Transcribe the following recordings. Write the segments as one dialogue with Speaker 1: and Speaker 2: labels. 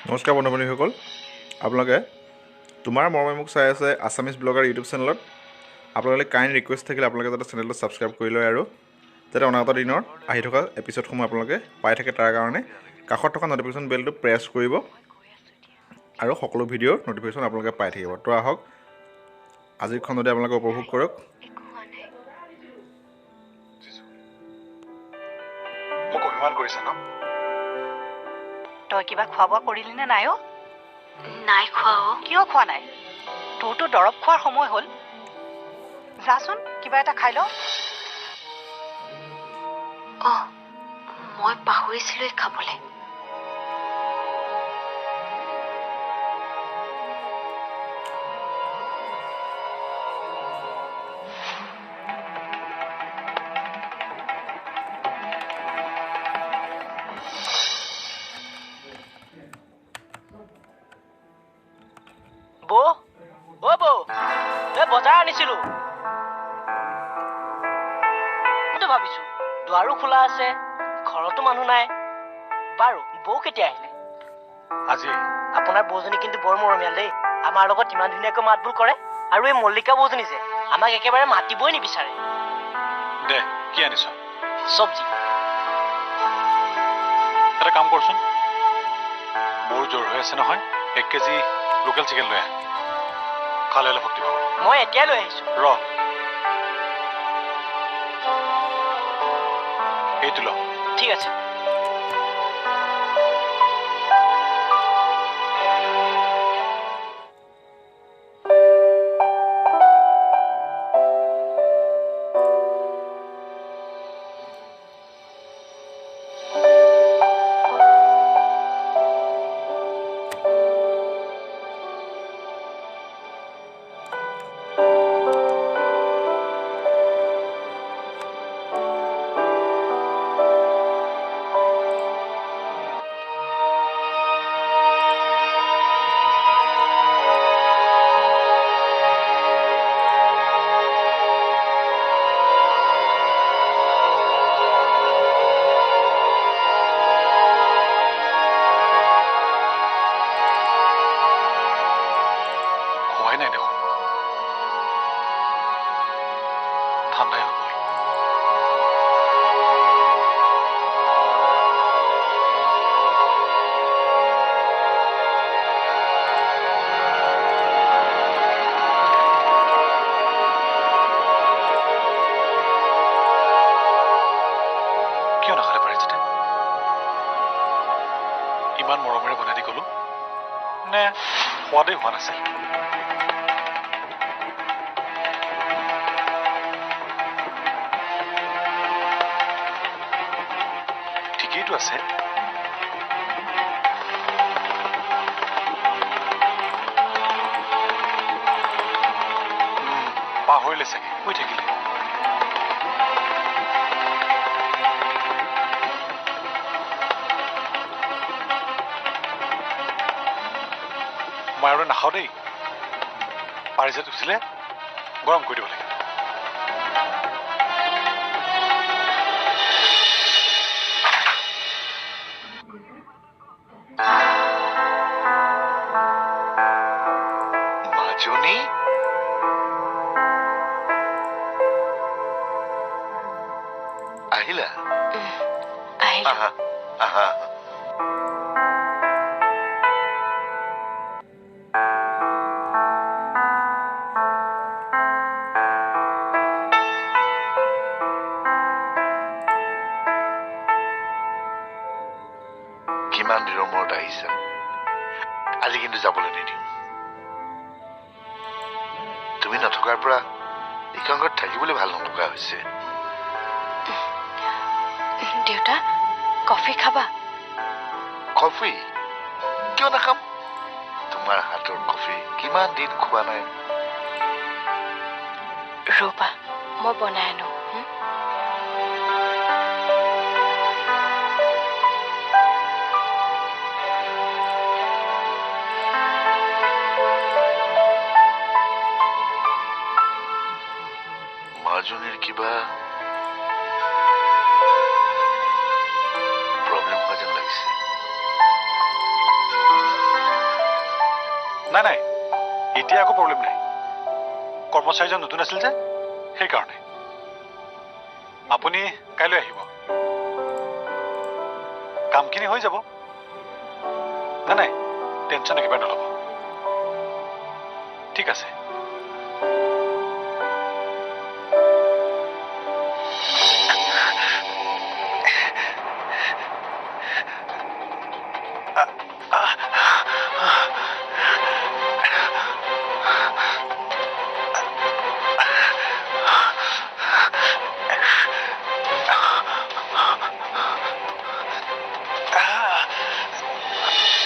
Speaker 1: নমস্কাৰ বন্ধু বান্ধৱীসকল, আপোনালোকে তোমাৰ মৰমে মোক চাই আছে আছামিজ ব্লগাৰ ইউটিউব চেনেলত। আপোনালোকে কাইণ্ড ৰিকুৱেষ্ট থাকিলে আপোনালোকে যাতে চেনেলটো ছাবস্ক্ৰাইব কৰি লয় আৰু যাতে অনাগত দিনৰ আহি থকা এপিছ'ডসমূহ আপোনালোকে পাই থাকে তাৰ কাৰণে কাষত থকা ন'টিফিকেশ্যন বেলটো প্ৰেছ কৰিব আৰু সকলো ভিডিঅ'ৰ ন'টিফিকেশ্যন আপোনালোকে পাই থাকিব। তো আহক আজিৰ খণ্ডতে আপোনালোকে উপভোগ কৰক।
Speaker 2: মোক অভিমান কৰিছে ন?
Speaker 3: তই কিবা খোৱা বোৱা কৰিলি নে নাই?
Speaker 4: নাই খোৱা।
Speaker 3: কিয় খোৱা নাই? তোৰতো দৰৱ খোৱাৰ সময় হ'ল। যাচোন কিবা এটা খাই ল।
Speaker 4: মই পাহৰিছিলোৱে খাবলৈ।
Speaker 5: বৌ বজাৰ আনিছিলো। মইতো ভাবিছো দুৱাৰো খোলা আছে, ঘৰতো মানুহ নাই। বাৰু বৌ কেতিয়া আহিলে?
Speaker 2: আজি
Speaker 5: আপোনাৰ বৌজনী কিন্তু বৰ মৰমীয়াল দেই। আমাৰ লগত ইমান ধুনীয়াকৈ মাতবোৰ কৰে। আৰু এই মল্লিকা বৌজনী যে আমাক একেবাৰে মাতিবই নিবিচাৰে।
Speaker 2: দে, কি আনিছ?
Speaker 5: চব্জি।
Speaker 2: এটা কাম কৰচোন, মোৰ জ্বৰ হৈ আছে নহয়, 1 কেজি লোকেল চিকেন লৈ আহ। খালে অলপ শক্তি পাব।
Speaker 5: মই এতিয়াই লৈ আহিছো।
Speaker 2: এইটো ল।
Speaker 5: ঠিক আছে।
Speaker 2: খোৱাই নাই দেখোন, ঠাণ্ডাই হৈ গ'ল। কিয় নাখালে পাৰিছে? ইমান মৰমেৰে বনাই দি গ'লো, নে সোৱাদেই হোৱা নাছিল? ঠিকেইটো আছে। পাহৰিলে চাগে, শুই থাকিলে। মই আৰু নাখাওঁ দেই। পাৰিজাত উঠিলে গৰম কৰি দিব লাগে। মাজনী আহিলা?
Speaker 4: আহিলো।
Speaker 2: আহা আহা। কিমান দিনৰ মূৰত আহিছা। আজি কিন্তু যাবলৈ নিদিওঁ। তুমি নথকাৰ পৰা এইখন ঘৰত থাকিবলৈ ভাল নথকা হৈছে।
Speaker 4: দেউতা, কফি খাবা?
Speaker 2: কফি? কিয় নাখাম? তোমাৰ হাতৰ কফি কিমান দিন খোৱা নাই।
Speaker 4: ৰ'বা, মই বনাই আনো।
Speaker 2: মাজনীৰ কিবা প্ৰব্লেম হোৱা যেন লাগিছে। নাই নাই, এতিয়া একো প্ৰব্লেম নাই। কৰ্মচাৰীজন নতুন আছিল যে সেইকাৰণে। আপুনি কাইলৈ আহিব, কামখিনি হৈ যাব। নাই নাই, টেনশ্যন একেবাৰে নল'ব। ঠিক আছে।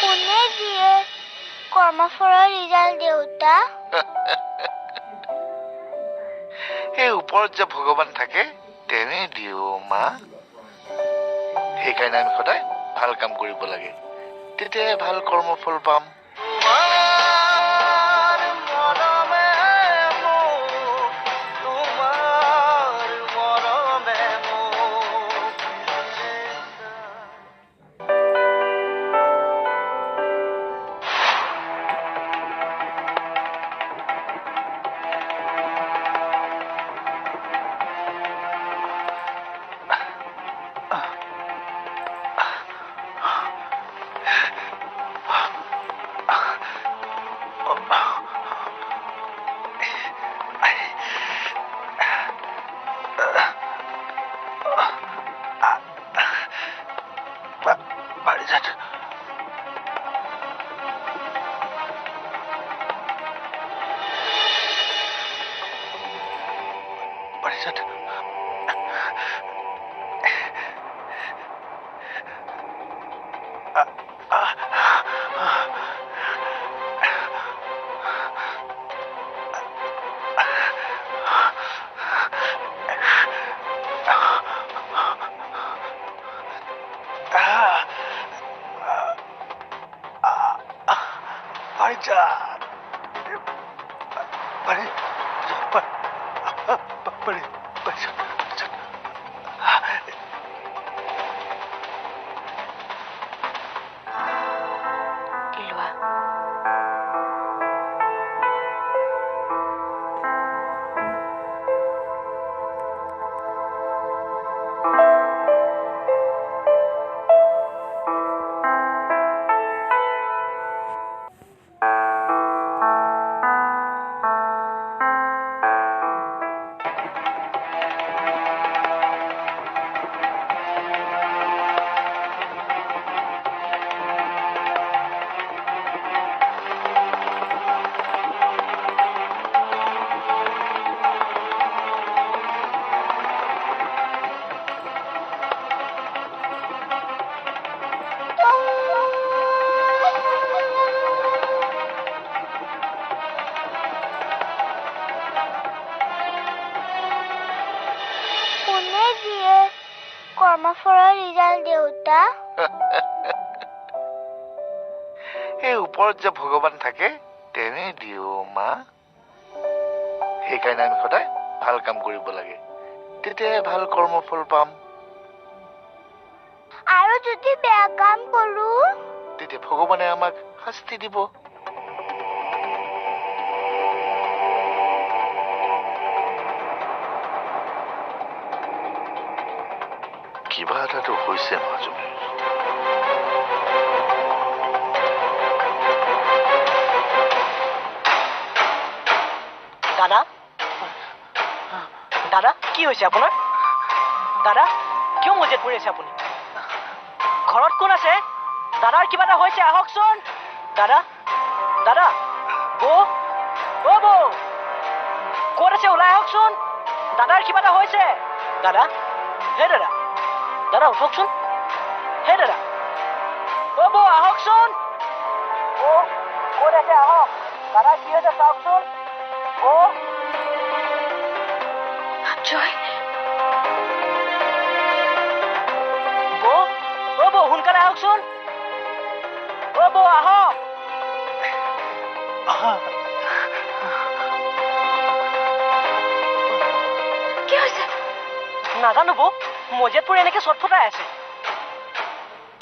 Speaker 6: কোনে দিয়ে কৰ্মফলৰ ৰিজাল্ট দেউতা?
Speaker 7: সেই ওপৰত যে ভগৱান থাকে তেনে দিও মা। সেইকাৰণে আমি সদায় ভাল কাম কৰিব লাগে, তেতিয়াহে ভাল কৰ্মফল পাম।
Speaker 4: লোৱা।
Speaker 6: কোনে দিয়ে কৰ্মফলৰ ৰিজাল্ট দেউতা?
Speaker 7: সেই ওপৰত যে ভগৱান থাকে তেনে দিও মা। সেইকাৰণে আমি সদায় ভাল কাম কৰিব লাগে, তেতিয়াহে ভাল কৰ্মফল পাম।
Speaker 6: আৰু যদি বেয়া কাম কৰো?
Speaker 7: তেতিয়া ভগৱানে আমাক শাস্তি দিব। কিবা এটাতো হৈছে মাজনী।
Speaker 5: দাদা দাদা কি হৈছে আপোনাৰ? দাদা কিয় মজিয়াত পৰি আছে আপুনি? ঘৰত কোন আছে? দাদাৰ কিবা এটা হৈছে, আহকচোন। দাদা দাদা বৌ, অ বৌ, ক'ত আছে? ওলাই আহকচোন। দাদাৰ কিবা এটা হৈছে। দাদা, হে দাদা, দাদা উঠকচোন। হে দাদা, অ বৌ আহকচোন। অ ক'ত আছে? আহক। দাদাৰ কি হৈছে চাওকচোন। অ
Speaker 4: জয়,
Speaker 5: বৌ, অ বৌ সোনকালে আহকচোন। অ বৌ আহক।
Speaker 4: কি হৈছে?
Speaker 5: নাজানো বৌ, মজিয়াত পৰি এনেকে চটফটাই আছে।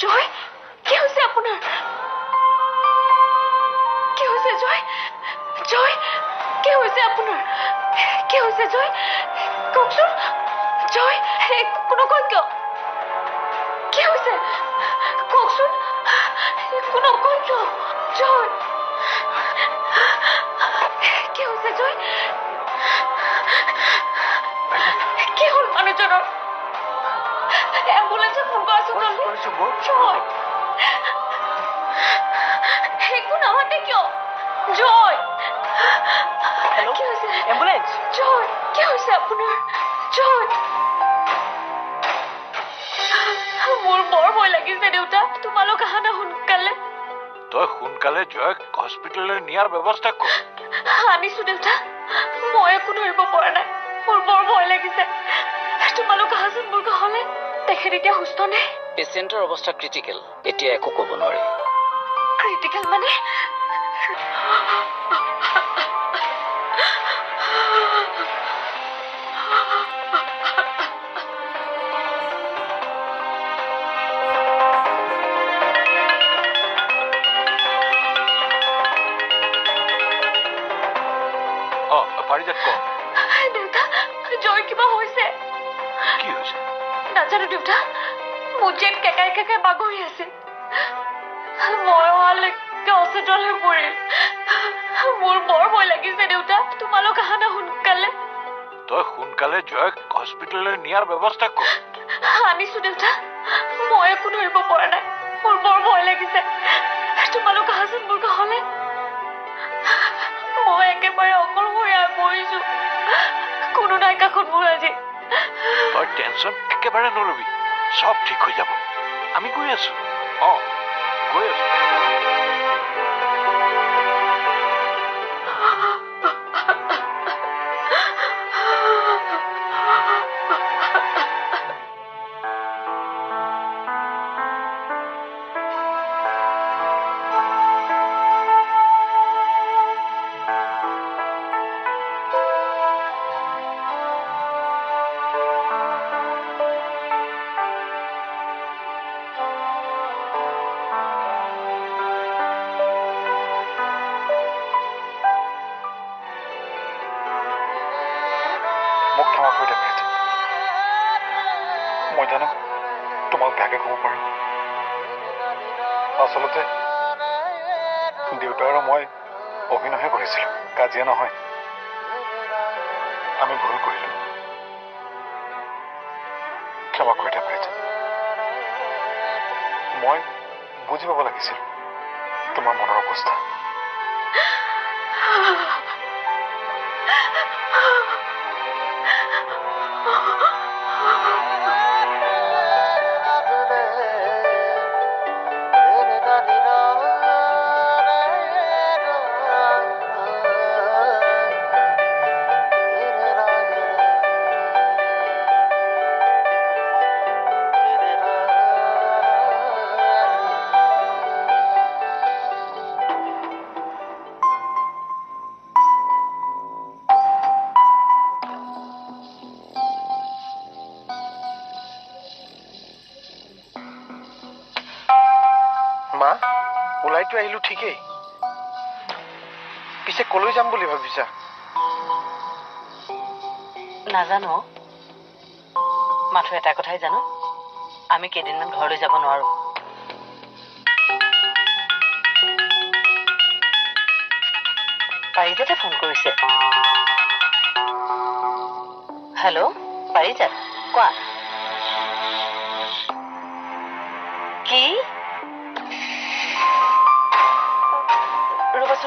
Speaker 4: জয়, কি হৈছে আপোনাৰ? কি হৈছে হৈছে জয় জয় কি হৈছে আপোনাৰ কি হৈছে জয় কওকচোন জয় একো নকয় কিয় কি হৈছে কওকচোন একো নকয় কিয় জয় কি হৈছে জয় কি হ'ল মানুহজনৰ এম্বুলেন্সত ফোন কৰাচোন জয় একো নামাতে কিয় জয়
Speaker 5: হেল্ল'
Speaker 4: কি হৈছে
Speaker 5: এম্বুলেন্স
Speaker 4: জয় কি হৈছে আপোনাৰ জয় মোৰ বৰ ভয় লাগিছে দেউতা তোমালোক আহা না সোনকালে
Speaker 2: তই সোনকালে জয়ক হস্পিটেললৈ নিয়াৰ ব্যৱস্থা কৰ
Speaker 4: আনিছো দেউতা মই একো ধৰিব পৰা নাই মোৰ বৰ ভয় লাগিছে তোমালোক আহাচোন মোৰ ঘৰলৈ তেখেত এতিয়া সুস্থ নে
Speaker 5: পেচেণ্টৰ অৱস্থা ক্ৰিটিকেল এতিয়া একো ক'ব নোৱাৰি
Speaker 4: ক্ৰিটিকেল মানে
Speaker 2: পাৰিজাত ক
Speaker 4: দেউতা জয় কিবা হৈছে
Speaker 2: কি হৈছে
Speaker 4: নাজানো দেউতা মোৰ যেন কেকাই কেকাই বাগৰি আছে মই অহালৈকে অচেতন হৈ পৰিল মোৰ বৰ ভয় লাগিছে দেউতা তোমালোক আহা না সোনকালে
Speaker 2: তই সোনকালে জয়ক হস্পিটেললৈ নিয়াৰ ব্যৱস্থা কৰ
Speaker 4: আনিছো দেউতা মই একো ধৰিব পৰা নাই মোৰ বৰ ভয় লাগিছে তোমালোক আহাচোন মোৰ ঘৰলৈ মই একেবাৰে অকলশৰীয়া হৈ পৰিছো কোনো নাই কাষত মোৰ আজি
Speaker 2: তই টেনশ্যন একেবাৰে নলবি চব ঠিক হৈ যাব আমি গৈ আছো গৈ আছো
Speaker 8: মোক ক্ষমা কৰি দিয়ক ভাইটি মই জানো তোমাক বেয়াকৈ ক'ব পাৰোঁ আচলতে দেউতা আৰু মই অভিনয়হে কৰিছিলোঁ কাজিয়া নহয় আমি ভুল কৰিলোঁ ক্ষমা কৰি দিয়ক ভাইটি মই বুজি পাব লাগিছিল তোমাৰ মনৰ অৱস্থা মা ওলাইতো আহিলো ঠিকেই পিছে কলৈ যাম বুলি ভাবিছা
Speaker 5: নাজানো মাথো এটা কথাই জানো আমি কেইদিনমান ঘৰলৈ যাব নোৱাৰো পাৰিজাতে ফোন কৰিছে হেল্ল' পাৰিজাত কোৱা কি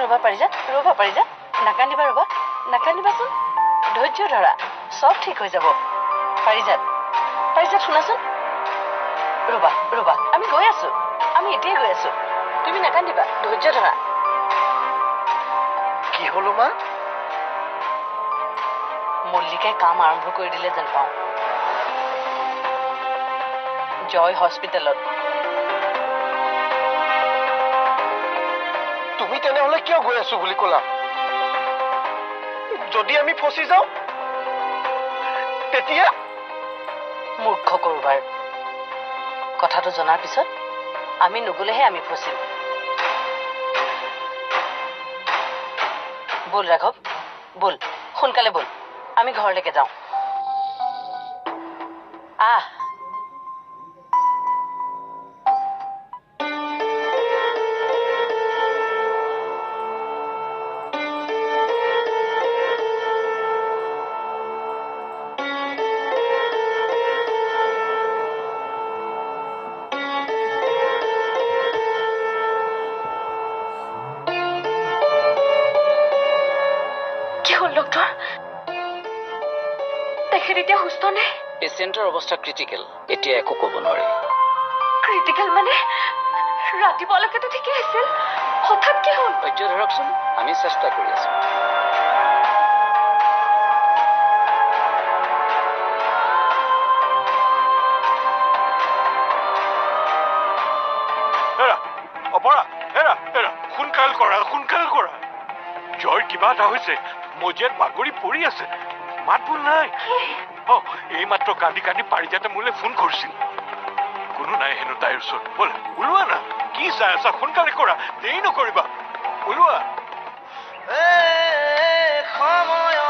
Speaker 5: ৰ'বা পাৰিজাত নাকান্দিবা ৰ'বা নাকান্দিবাচোন ধৈৰ্য ধৰা চব ঠিক হৈ যাব পাৰিজাত শুনাচোন ৰ'বা আমি গৈ আছো আমি এতিয়াই গৈ আছো তুমি নাকান্দিবা ধৈৰ্য ধৰা
Speaker 7: কি হলো মা
Speaker 5: মল্লিকাই কাম আৰম্ভ কৰি দিলে যেন পাওঁ জয় হস্পিটেলত
Speaker 7: তুমি তেনেহলে কিয় গৈ আছো বুলি ক'লা যদি আমি ফচি যাওঁ তেতিয়া
Speaker 5: মূৰ্খ কৰোবাৰ কথাটো জনাৰ পিছত আমি নগলেহে আমি ফচিম বল ৰাঘৱ বল সোনকালে বল আমি ঘৰলৈকে যাওঁ আহ
Speaker 4: কি হ'ল ডক্টৰ তেখেত এতিয়া সুস্থ নে
Speaker 5: পেচেণ্টৰ অৱস্থা ক্ৰিটিকেল এতিয়া একো ক'ব নোৱাৰি
Speaker 4: ক্ৰিটিকেল মানে ৰাতিপুৱালৈকেতো ঠিকেই আছিল হঠাৎ কি হ'ল
Speaker 5: ধৈৰ্য ধৰকচোন আমি চেষ্টা কৰি আছো
Speaker 2: হেৰা অপৰা হেৰা হেৰা সোনকাল কৰা জয়ৰ কিবা এটা হৈছে মজিয়াত বাগৰি পৰি আছে মাত বোল নাই এই মাত্ৰ কান্দি কান্দি পাৰিজাতে মোলৈ ফোন কৰিছিল কোনো নাই হেনো তাইৰ ওচৰত ব'ল ওলোৱা না কি চাই আছা সোনকালে কৰা দেৰি নকৰিবা ওলোৱা
Speaker 5: সময়